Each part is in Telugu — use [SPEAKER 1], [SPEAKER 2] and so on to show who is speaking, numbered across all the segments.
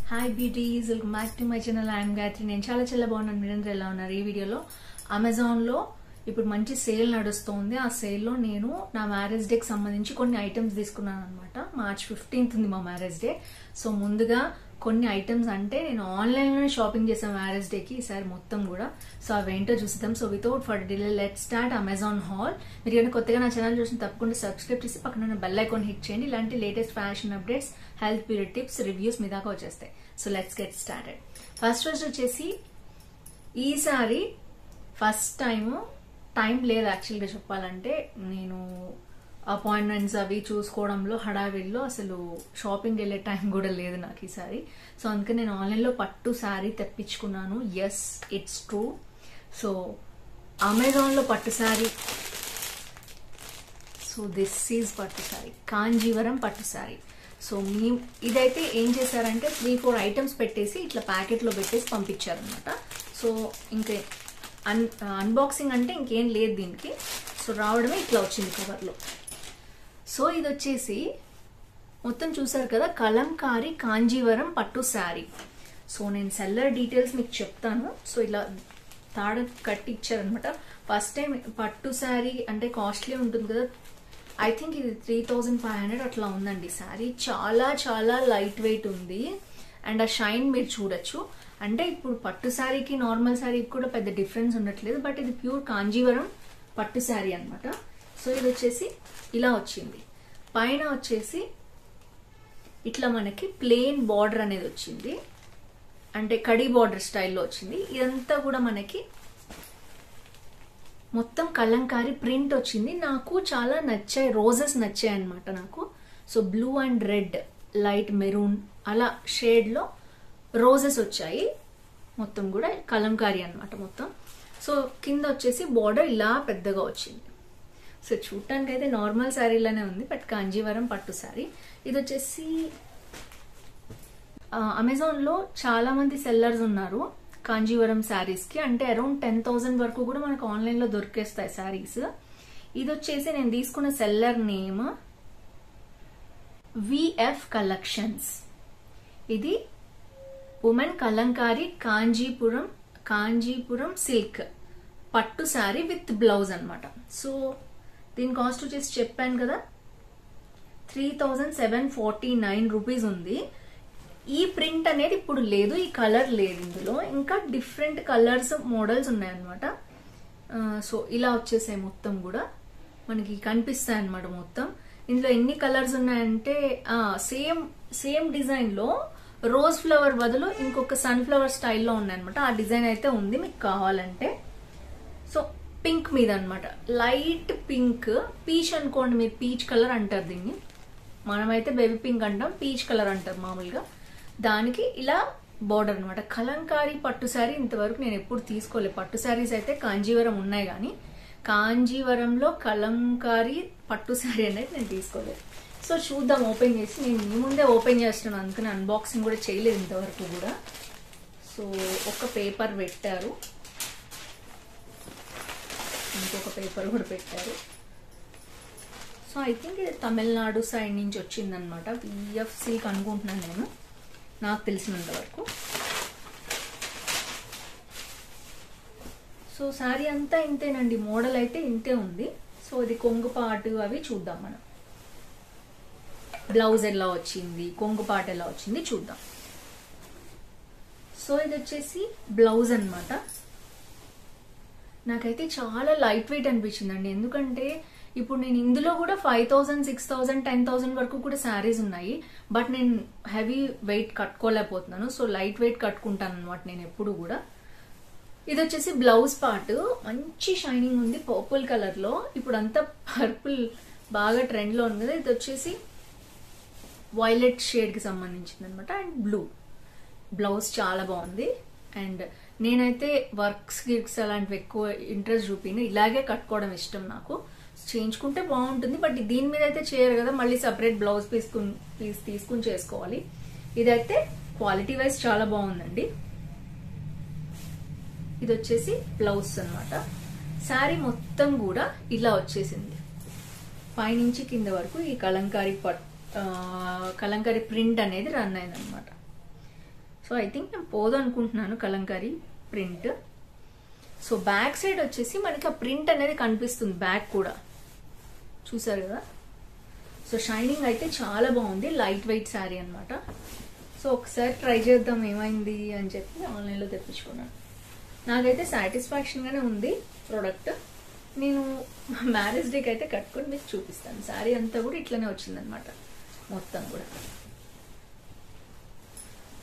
[SPEAKER 1] Hi beauties, welcome back to my channel. I'm Gayatri. నేను చాలా బాగున్నాను. మీరందరూ ఎలా ఉన్నారు? ఈ వీడియోలో అమెజాన్లో ఇప్పుడు మంచి సేల్ నడుస్తుంది. ఆ సేల్లో నేను నా మ్యారేజ్ డేకి సంబంధించి కొన్ని ఐటమ్స్ తీసుకున్నాను అనమాట. March 15th ఉంది మా మ్యారేజ్ డే. సో ముందుగా కొన్ని ఐటమ్స్ అంటే నేను ఆన్లైన్లోనే షాపింగ్ చేసాను మ్యారేజ్ డేకి ఈసారి మొత్తం కూడా. సో అవేంటో చూద్దాం. So without for delay let's start Amazon hall. మీరు ఏమైనా కొత్తగా నా ఛానల్ చూసి తప్పకుండా సబ్స్క్రైబ్ చేసి పక్కన బెల్ ఐకాన్ హిట్ చేయండి. ఇలాంటి latest fashion updates, health beauty tips, reviews మీ దాకా వచ్చేస్తాయి. So let's get started. First వచ్చేసి ఈసారి ఫస్ట్ టైం లేదు యాక్చువల్గా చెప్పాలంటే. నేను అపాయింట్మెంట్స్ అవి చూసుకోవడంలో హడావిడిలో అసలు షాపింగ్ వెళ్ళే టైం కూడా లేదు నాకు ఈసారి. సో అందుకని నేను ఆన్లైన్లో పట్టు శారీ తెప్పించుకున్నాను. Yes, it's true. సో అమెజాన్లో పట్టు శారీ. సో దిస్ ఈజ్ పట్టు శారీ, కాంజీవరం పట్టు శారీ. సో ఇదైతే ఏం చేశారంటే 3-4 ఐటమ్స్ పెట్టేసి ఇట్లా ప్యాకెట్లో పెట్టేసి పంపించారనమాట. సో ఇంకా అన్బాక్సింగ్ అంటే ఇంకేం లేదు దీనికి. సో రావడమే ఇట్లా వచ్చింది కవర్లో. సో ఇది వచ్చేసి మొత్తం చూసారు కదా, కలంకారీ కాంజీవరం పట్టు శారీ. సో నేను సెల్లర్ డీటెయిల్స్ మీకు చెప్తాను. సో ఇలా తాడ కట్టి ఇచ్చారనమాట. ఫస్ట్ టైం పట్టు శారీ అంటే కాస్ట్లీ ఉంటుంది కదా. ఐ థింక్ ఇది 3500 అట్లా ఉందండి శారీ. చాలా లైట్ వెయిట్ ఉంది. అండ్ ఆ షైన్ మీరు చూడొచ్చు. అంటే ఇప్పుడు పట్టు శారీకి నార్మల్ శారీకి కూడా పెద్ద డిఫరెన్స్ ఉండట్లేదు. బట్ ఇది ప్యూర్ కాంజీవరం పట్టు శారీ అనమాట. సో ఇది వచ్చేసి ఇలా వచ్చింది. పైన వచ్చేసి ఇట్లా మనకి ప్లెయిన్ బార్డర్ అనేది వచ్చింది. అంటే కడీ బార్డర్ స్టైల్లో వచ్చింది. ఇదంతా కూడా మనకి మొత్తం కలంకారీ ప్రింట్ వచ్చింది. నాకు చాలా నచ్చాయి, రోజెస్ నచ్చాయి అనమాట నాకు. So blue and red, light maroon అలా షేడ్లో రోజెస్ వచ్చాయి. మొత్తం కూడా కలంకారీ అనమాట మొత్తం. సో కింద వచ్చేసి బార్డర్ ఇలా పెద్దగా వచ్చింది. సో చూడటానికి అయితే నార్మల్ శారీలానే ఉంది, బట్ కాంజీవరం పట్టు శారీ. ఇది వచ్చేసి అమెజాన్లో చాలా మంది సెల్లర్స్ ఉన్నారు కాంజీవరం శారీస్ కి. అంటే అరౌండ్ 10,000 వరకు కూడా మనకు ఆన్లైన్ లో దొరికేస్తాయి శారీస్. ఇది వచ్చేసి నేను తీసుకున్న సెల్లర్ నేమ్ విఎఫ్ కలెక్షన్స్. ఇది ఉమెన్ కలంకారీ కాంజీపురం సిల్క్ పట్టు శారీ విత్ బ్లౌజ్ అనమాట. సో దీని కాస్ట్ వచ్చేసి చెప్పాను కదా 3749 రూపీస్ ఉంది. ఈ ప్రింట్ అనేది ఇప్పుడు లేదు, ఈ కలర్ లేదు ఇందులో. ఇంకా డిఫరెంట్ కలర్స్ మోడల్స్ ఉన్నాయన్నమాట. సో ఇలా వచ్చేసాయి మొత్తం కూడా మనకి కనిపిస్తాయి అనమాట మొత్తం. ఇందులో ఎన్ని కలర్స్ ఉన్నాయంటే సేమ్ డిజైన్ లో రోజ్ ఫ్లవర్ బదులు ఇంకొక సన్ ఫ్లవర్ స్టైల్లో ఉన్నాయన్నమాట. ఆ డిజైన్ అయితే ఉంది మీకు కావాలంటే. సో పింక్ మీద అనమాట, లైట్ పింక్, పీచ్ అనుకోండి మీరు. పీచ్ కలర్ అంటారు దీన్ని, మనమైతే బేబీ పింక్ అంటాం, పీచ్ కలర్ అంటారు మామూలుగా. దానికి ఇలా బోర్డర్ అనమాట. కలంకారీ పట్టు శారీ ఇంతవరకు నేను ఎప్పుడు తీసుకోలేదు. పట్టు శారీస్ అయితే కాంజీవరం ఉన్నాయి కానీ కాంజీవరంలో కలంకారీ పట్టు శారీ అనేది నేను తీసుకోలేదు. సో చూద్దాం ఓపెన్ చేసి. నేను మీ ముందే ఓపెన్ చేస్తున్నాను, అందుకని అన్బాక్సింగ్ కూడా చేయలేదు ఇంతవరకు కూడా. సో ఒక పేపర్ పెట్టారు, ఇంకొక పేపర్ కూడా పెట్టారు. సో ఐ థింక్ ఇది తమిళనాడు సైడ్ నుంచి వచ్చిందనమాట. విఎఫ్ సిల్క్ అనుకుంటున్నాను నేను, నాకు తెలిసినంత వరకు. సో శారీ అంతా ఇంతేనండి, మోడల్ అయితే ఇంతే ఉంది. సో ఇది కొంగు పాటు అవి చూద్దాం మనం. బ్లౌజ్ ఎలా వచ్చింది, కొంగు పాటు ఎలా వచ్చింది చూద్దాం. సో ఇది వచ్చేసి బ్లౌజ్ అనమాట. నాకైతే చాలా లైట్ వెయిట్ అనిపించిందండి. ఎందుకంటే ఇప్పుడు నేను ఇందులో కూడా 5,000, 6,000, 10,000 వరకు కూడా శారీస్ ఉన్నాయి. బట్ నేను హెవీ వెయిట్ కట్టుకోలేకపోతున్నాను. సో లైట్ వెయిట్ కట్టుకుంటాను అనమాట నేను ఎప్పుడు కూడా. ఇది వచ్చేసి బ్లౌజ్ పార్ట్. మంచి షైనింగ్ ఉంది పర్పుల్ కలర్ లో. ఇప్పుడు అంతా పర్పుల్ బాగా ట్రెండ్ లో ఉంది కదా. ఇది వచ్చేసి వైలెట్ షేడ్ కి సంబంధించింది అనమాట. అండ్ బ్లూ బ్లౌజ్ చాలా బాగుంది. అండ్ నేనైతే వర్క్స్ గిర్క్స్ అలాంటివి ఎక్కువ ఇంట్రెస్ట్ చూపిను, ఇలాగే కట్టుకోవడం ఇష్టం నాకు. చేయించుకుంటే బాగుంటుంది, బట్ దీని మీద అయితే చేయరు కదా, మళ్ళీ సపరేట్ బ్లౌజ్ పీస్ తీసుకుని చేసుకోవాలి. ఇదైతే క్వాలిటీ వైజ్ చాలా బాగుందండి. ఇది వచ్చేసి బ్లౌజ్ అనమాట. శారీ మొత్తం కూడా ఇలా వచ్చేసింది, పైనుంచి కింద వరకు ఈ కలంకారీ ప్రింట్ అనేది రన్ అయిందనమాట. సో ఐ థింక్ నేను పోదు అనుకుంటున్నాను Kalamkari print. So back side వచ్చేసి మనకి ఆ ప్రింట్ అనేది కనిపిస్తుంది, బ్యాక్ కూడా చూసారు కదా. సో షైనింగ్ అయితే చాలా బాగుంది, లైట్ వెయిట్ శారీ అనమాట. సో ఒకసారి ట్రై చేద్దాం ఏమైంది అని చెప్పి ఆన్లైన్లో తెప్పించుకున్నాను. నాకైతే సాటిస్ఫాక్షన్గానే ఉంది ప్రోడక్ట్. నేను మ్యారేజ్ డేకి అయితే కట్టుకొని మీకు చూపిస్తాను. శారీ అంతా కూడా ఇట్లనే వచ్చిందనమాట మొత్తం కూడా.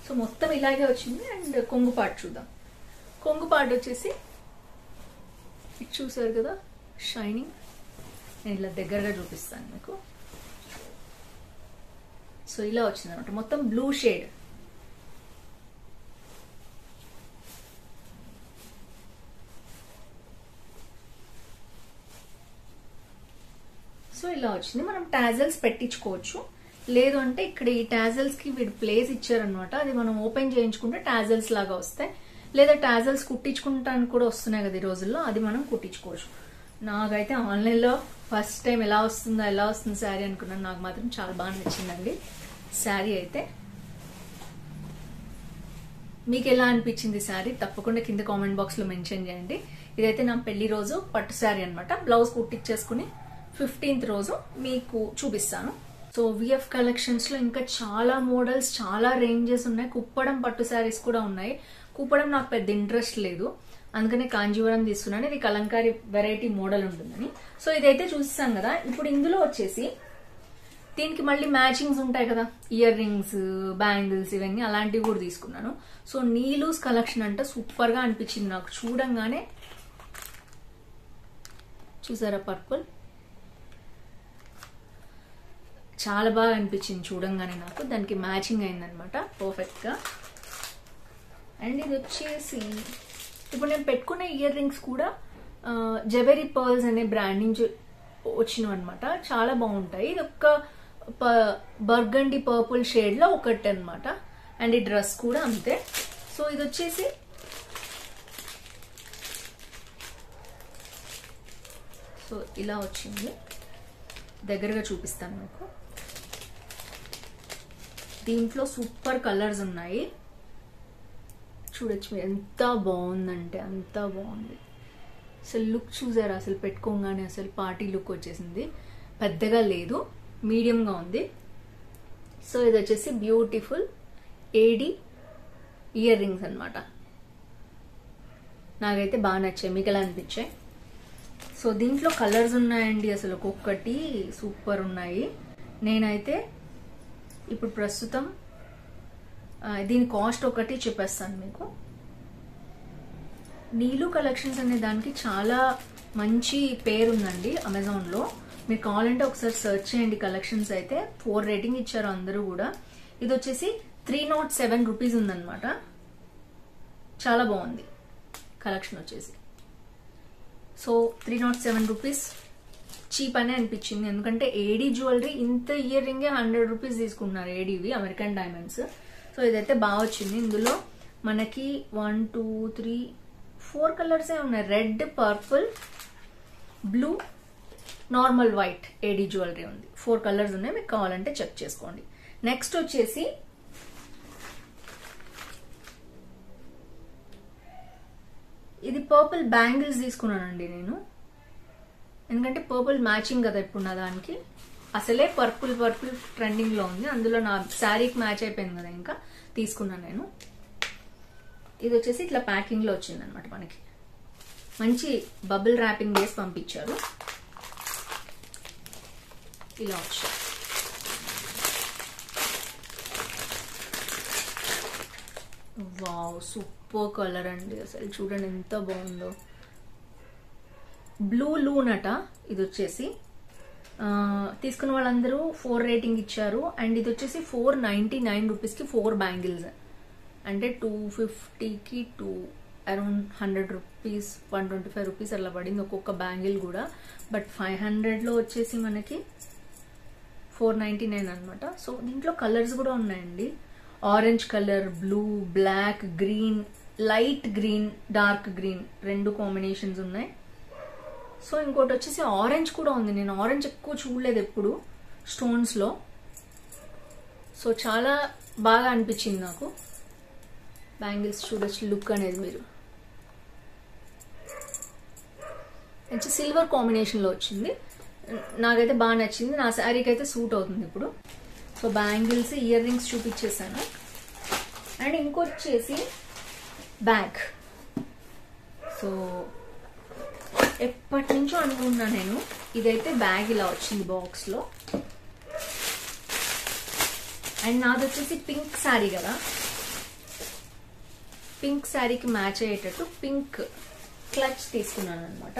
[SPEAKER 1] సో మొత్తం ఇలాగే వచ్చింది. అండ్ కొంగు పార్ట్ చూద్దాం. కొంగు పార్ట్ వచ్చేసి ఇది చూసారు కదా షైనింగ్. నేను ఇలా దగ్గరగా చూపిస్తాను మీకు. సో ఇలా వచ్చిందనమాట, మొత్తం బ్లూ షేడ్. సో ఇలా వచ్చింది. మనం టాజల్స్ పెట్టించుకోవచ్చు, లేదు అంటే ఇక్కడ ఈ టాజల్స్ కి వీడు ప్లేస్ ఇచ్చారనమాట. అది మనం ఓపెన్ చేయించుకుంటే టాజల్స్ లాగా వస్తాయి, లేదా టాజల్స్ కుట్టించుకుంటానికి కూడా వస్తున్నాయి కదా ఈ రోజుల్లో, అది మనం కుట్టించుకోవచ్చు. నాకైతే ఆన్లైన్లో ఫస్ట్ టైం ఎలా వస్తుంది శారీ అనుకున్నాను. నాకు మాత్రం చాలా బాగా నచ్చిందండి శారీ అయితే. మీకు ఎలా అనిపించింది శారీ తప్పకుండా కింద కామెంట్ బాక్స్ లో మెన్షన్ చేయండి. ఇదైతే నా పెళ్లి రోజు పట్టు శారీ అనమాట. బ్లౌజ్ కుట్టించేసుకుని 15th రోజు మీకు చూపిస్తాను. సో విఎఫ్ కలెక్షన్స్ లో ఇంకా చాలా మోడల్స్, చాలా రేంజెస్ ఉన్నాయి. కుప్పడం పట్టు శారీస్ కూడా ఉన్నాయి. కుప్పడం నాకు పెద్ద ఇంట్రెస్ట్ లేదు, అందుకనే కాంజీవరం తీసుకున్నాను. ఇది కలంకారీ వెరైటీ మోడల్ ఉంటుందని. సో ఇదైతే చూస్తాం కదా. ఇప్పుడు ఇందులో వచ్చేసి దీనికి మళ్ళీ మ్యాచింగ్స్ ఉంటాయి కదా, ఇయర్ రింగ్స్, బ్యాంగిల్స్, ఇవన్నీ అలాంటివి కూడా తీసుకున్నాను. సో నీలూస్ కలెక్షన్ అంటే సూపర్ గా అనిపించింది నాకు చూడంగానే. చూసారా పర్పుల్, చాలా బాగా అనిపించింది చూడంగానే నాకు. దానికి మ్యాచింగ్ అయిందనమాట పర్ఫెక్ట్ గా. అండ్ ఇది వచ్చేసి ఇప్పుడు నేను పెట్టుకునే ఇయర్ రింగ్స్ కూడా జెబెరీ పర్ల్స్ అనే బ్రాండ్ నుంచి వచ్చినవి అనమాట. చాలా బాగుంటాయి. ఇది ఒక బర్గండి పర్పుల్ షేడ్ లో ఒకటి అనమాట. అండ్ ఈ డ్రెస్ కూడా అంతే. సో ఇది వచ్చేసి సో ఇలా వచ్చింది, దగ్గరగా చూపిస్తాను మీకు. దీంట్లో సూపర్ కలర్స్ ఉన్నాయి, చూడొచ్చు ఎంత బాగుందంటే అంత బాగుంది. అసలు లుక్ చూసారా, అసలు పెట్టుకోగానే అసలు పార్టీ లుక్ వచ్చేసింది. పెద్దగా లేదు, మీడియంగా ఉంది. సో ఇది వచ్చేసి బ్యూటిఫుల్ ఏడి ఇయర్ రింగ్స్ అనమాట. నాకైతే బాగా నచ్చాయి. మీకు ఎలా అనిపించాయి? సో దీంట్లో కలర్స్ ఉన్నాయండి, అసలు ఒక్కొక్కటి సూపర్ ఉన్నాయి. నేనైతే ఇప్పుడు ప్రస్తుతం దీని కాస్ట్ ఒకటి చెప్పేస్తాను మీకు. నీలు కలెక్షన్స్ అనే దానికి చాలా మంచి పేరు ఉందండి అమెజాన్లో. మీరు కావాలంటే ఒకసారి సెర్చ్ చేయండి. కలెక్షన్స్ అయితే 4 రేటింగ్ ఇచ్చారు అందరూ కూడా. ఇది వచ్చేసి 307 రూపీస్ ఉందన్నమాట. చాలా బాగుంది కలెక్షన్ వచ్చేసి. సో 307 రూపీస్ చీప్ అనే అనిపించింది, ఎందుకంటే ఏడీ జ్యువెలరీ ఇంత ఇయర్ రింగే 100 రూపీస్ తీసుకుంటున్నారు ఏడీవి, అమెరికన్ డైమండ్స్. సో ఇదైతే బాగా వచ్చింది. ఇందులో మనకి 1 2 3 4 కలర్సే ఉన్నాయి. Red, purple, blue, normal white ఏడీ జ్యువెలరీ ఉంది. 4 కలర్స్ ఉన్నాయి, మీకు కావాలంటే చెక్ చేసుకోండి. నెక్స్ట్ వచ్చేసి ఇది పర్పుల్ బ్యాంగిల్స్ తీసుకున్నానండి నేను, ఎందుకంటే పర్పుల్ మ్యాచింగ్ కదా ఇప్పుడు నా దానికి. అసలే పర్పుల్ ట్రెండింగ్ లో ఉంది, అందులో నా శారీకి మ్యాచ్ అయిపోయింది కదా, ఇంకా తీసుకున్నాను నేను. ఇది వచ్చేసి ఇట్లా ప్యాకింగ్ లో వచ్చింది అనమాట. మనకి మంచి బబుల్ ర్యాపింగ్ వేసి పంపించారు. ఇలా వచ్చాయి. వావ్, సూపర్ కలర్ అండి, అసలు చూడండి ఎంత బాగుందో. బ్లూ లూన్ అట ఇది వచ్చేసి. తీసుకున్న వాళ్ళందరూ 4 రేటింగ్ ఇచ్చారు. అండ్ ఇది వచ్చేసి 499 రూపీస్కి 4 బ్యాంగిల్స్, అంటే 250కి 2 అరౌండ్ 100 రూపీస్ 125 రూపీస్ అలా పడింది ఒక్కొక్క బ్యాంగిల్ కూడా. బట్ 500లో వచ్చేసి మనకి 499 అనమాట. సో దీంట్లో కలర్స్ కూడా ఉన్నాయండి. Orange colour, blue, black, green, light green, dark green, 2 combinations ఉన్నాయి. సో ఇంకోటి వచ్చేసి ఆరెంజ్ కూడా ఉంది. నేను ఆరెంజ్ ఎక్కువ చూడలేదు ఎప్పుడు స్టోన్స్ లో. సో చాలా బాగా అనిపించింది నాకు. బ్యాంగిల్స్ చూడొచ్చు లుక్ అనేది మీరు. మంచి సిల్వర్ కాంబినేషన్లో వచ్చింది, నాకైతే బాగా నచ్చింది, నా శారీకి అయితే సూట్ అవుతుంది ఇప్పుడు. సో బ్యాంగిల్స్, ఇయర్ రింగ్స్ చూపించేసాను. అండ్ ఇంకొచ్చేసి బ్యాగ్. సో ఎప్పటి నుంచో అనుకుంటున్నా నేను, ఇదైతే బ్యాగ్ ఇలా వచ్చింది బాక్స్లో. అండ్ నాది వచ్చేసి పింక్ శారీ కదా, పింక్ శారీకి మ్యాచ్ అయ్యేటట్టు పింక్ క్లచ్ తీసుకున్నాను అనమాట.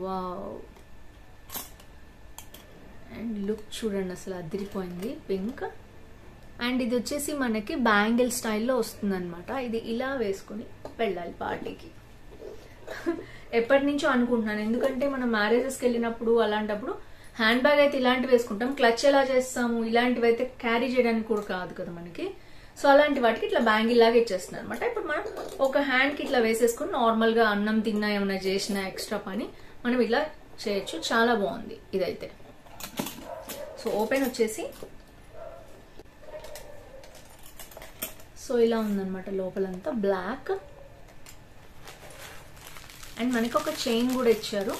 [SPEAKER 1] వావ్, అండ్ లుక్ చూడండి అసలు అదిరిపోయింది పింక్. అండ్ ఇది వచ్చేసి మనకి బ్యాంగిల్ స్టైల్లో వస్తుంది అనమాట. ఇది ఇలా వేసుకుని వెళ్ళాలి పార్టీకి. ఎప్పటి నుంచో అనుకుంటున్నాను, ఎందుకంటే మనం మ్యారేజెస్కి వెళ్ళినప్పుడు అలాంటప్పుడు హ్యాండ్ బ్యాగ్ అయితే ఇలాంటివి వేసుకుంటాం, క్లచ్ ఎలా చేస్తాము, ఇలాంటివి అయితే క్యారీ చేయడానికి కూడా కాదు కదా మనకి. సో అలాంటి వాటికి ఇట్లా బ్యాంగిల్ లాగా ఇచ్చేస్తున్నాను అనమాట. ఇప్పుడు మనం ఒక హ్యాండ్కి ఇట్లా వేసేసుకుని నార్మల్గా అన్నం తిన్నా ఏమైనా చేసినా ఎక్స్ట్రా పని మనం ఇలా చేయొచ్చు. చాలా బాగుంది ఇదైతే. సో ఓపెన్ వచ్చేసి సో ఇలా ఉందన్నమాట, లోపలంతా బ్లాక్. అండ్ మనకి ఒక చైన్ కూడా ఇచ్చారు,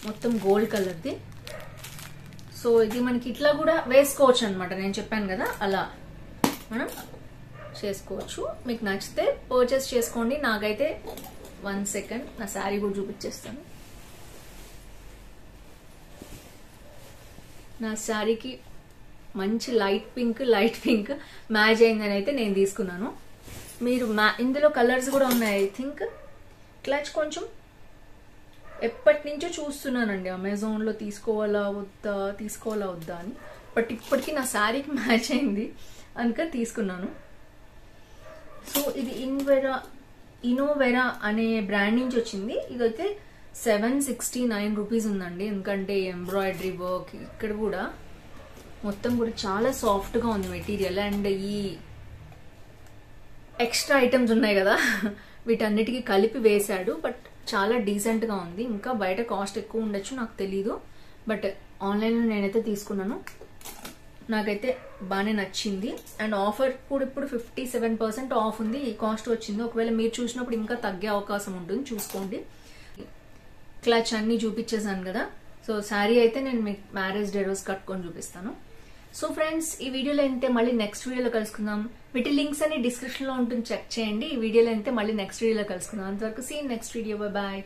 [SPEAKER 1] మొత్తం గోల్డ్ కలర్ది. సో ఇది మనకి ఇట్లా కూడా వేసుకోవచ్చు అనమాట, నేను చెప్పాను కదా అలా మనం చేసుకోవచ్చు. మీకు నచ్చితే పర్చేస్ చేసుకోండి. నాకైతే 1 సెకండ్ నా శారీ కూడా చూపించేస్తాను. నా శారీకి మంచి లైట్ పింక్ మ్యాచ్ అయిందని అయితే నేను తీసుకున్నాను. మీరు ఇందులో కలర్స్ కూడా ఉన్నాయి ఐ థింక్. క్లచ్ కొంచెం ఎప్పటి నుంచో చూస్తున్నానండి అమెజాన్లో, తీసుకోవాలా వద్దా అని. బట్ ఇప్పటికీ నా శారీకి మ్యాచ్ అయింది అందుకని తీసుకున్నాను. సో ఇది ఇనోవెరా అనే బ్రాండ్ నుంచి వచ్చింది. ఇదైతే 769 రూపీస్ ఉందండి. ఎందుకంటే ఎంబ్రాయిడరీ వర్క్ ఇక్కడ కూడా మొత్తం కూడా చాలా సాఫ్ట్గా ఉంది మెటీరియల్. అండ్ ఈ ఎక్స్ట్రా ఐటమ్స్ ఉన్నాయి కదా వీటన్నిటికీ కలిపి వేశాడు. బట్ చాలా డీసెంట్గా ఉంది. ఇంకా బయట కాస్ట్ ఎక్కువ ఉండొచ్చు, నాకు తెలీదు. బట్ ఆన్లైన్లో నేనైతే తీసుకున్నాను, నాకైతే బాగానే నచ్చింది. అండ్ ఆఫర్ కూడా ఇప్పుడు 57% ఆఫ్ ఉంది. ఈ కాస్ట్ వచ్చింది. ఒకవేళ మీరు చూసినప్పుడు ఇంకా తగ్గే అవకాశం ఉంటుంది, చూసుకోండి. క్లచ్ అన్ని చూపించేసాను కదా. సో శారీ అయితే నేను మీకు మ్యారేజ్ డే రోజు కట్టుకొని చూపిస్తాను. సో ఫ్రెండ్స్, ఈ వీడియోలో అయితే మళ్ళీ నెక్స్ట్ వీడియోలో కలుసుకుందాం. వీటి లింక్స్ అన్ని డిస్క్రిప్షన్ లో ఉంటుంది, చెక్ చేయండి. ఈ వీడియోలో అయితే మళ్ళీ నెక్స్ట్ వీడియోలో కలుసుకుందాం. అంతవరకు సీ నెక్స్ట్ వీడియో, బాయ్.